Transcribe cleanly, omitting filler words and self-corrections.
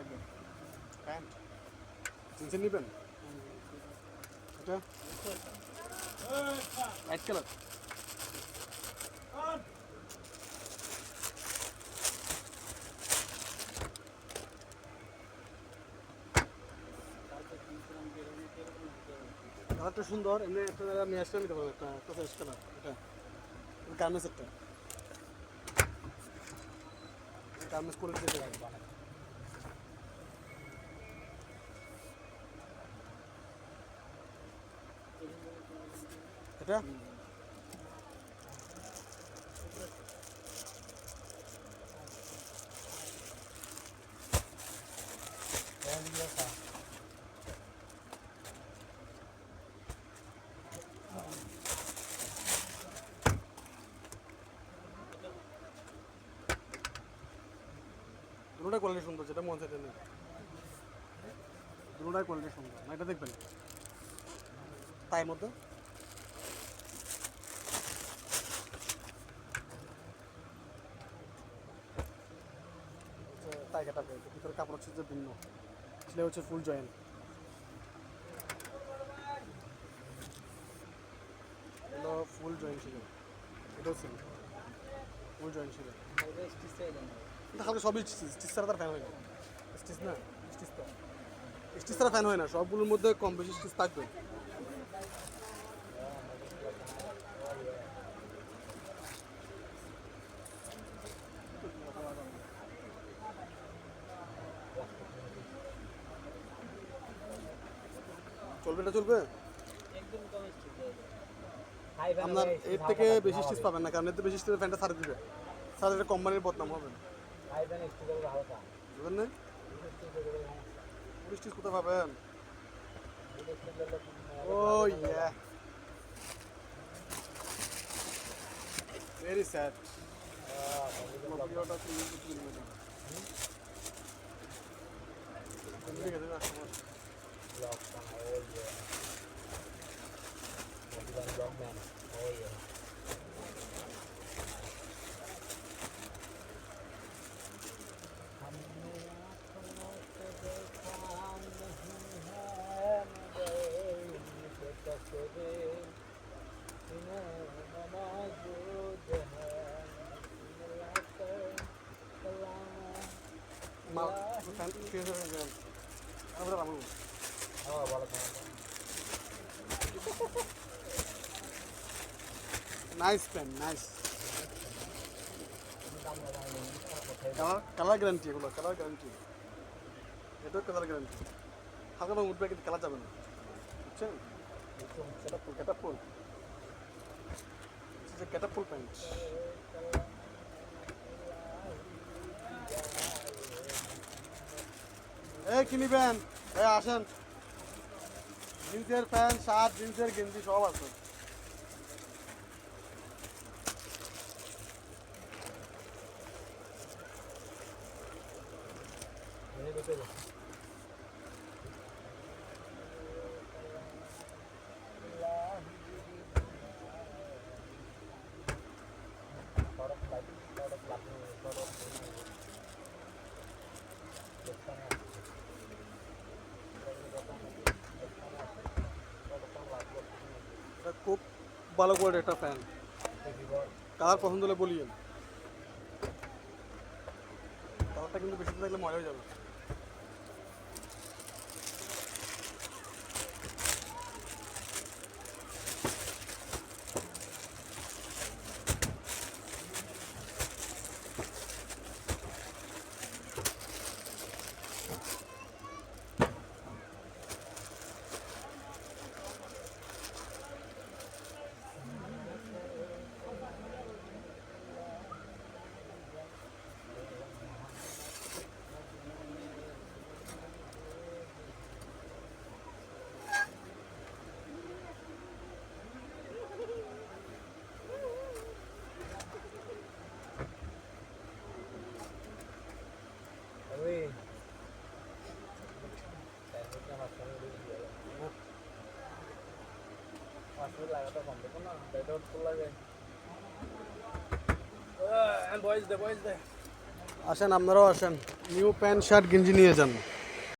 লাগবে প্যান্ট জিন্সের নেবেন এটা লাইট কালার কালারটা সুন্দর এমনি একটা নিয়ে আসলে নিতে পারবো একটা ফ্রেশ কালার এটা গার্মেন্টস একটা গার্মেন্টস করে দিতে পারবো এটা দুটোটা কোয়ালিটি সুন্দর যেটা মন চাইতে নেই দুটোটাই কোয়ালিটি সুন্দর না এটা দেখবেন তাই মধ্যে তাই কাটা ভিতরে কাপড় হচ্ছে যে ভিন্ন সেটা হচ্ছে ফুল জয়েন্ট এগুলো ফুল জয়েন্ট ছিল এটাও ছিল ফুল জয়েন্ট ছিল এটা হালকা সবই স্টিচ ছাড়া তার ফ্যান হয় না স্টিচ না স্টিচ তো স্টিচ ছাড়া ফ্যান হয় না সবগুলোর মধ্যে কম বেশি স্টিচ থাকবে চলবে এটা চলবে আপনার এর থেকে বেশি স্টিচ পাবেন না কারণ এর থেকে বেশি স্টিচের ফ্যানটা ছাড়ে দিবে ছাড়া এটা কোম্পানির বদনাম হবে বুঝলেন না স্টিচ কোথায় পাবেন ও yeah very sad nice pen nice colour guarantee এগুলো কালার গ্যারান্টি এটাও কালার গ্যারান্টি হালকা রঙ উঠবে কিন্তু কালার যাবে না বুঝছেন ক্যাটাফুল ক্যাটাফুল প্যান্ট এই কি নিবেন এই আসেন জিন্সের প্যান্ট শার্ট জিন্সের গেঞ্জি সব আছে খুব ভালো কোয়ালিটির একটা ফ্যান কালার পছন্দ হলে বলিয়েন কালারটা কিন্তু বেশি থাকলে মজা হয়ে যাবে আসেন আপনারাও আসেন নিউ প্যান্ট শার্ট গেঞ্জি নিয়ে যান।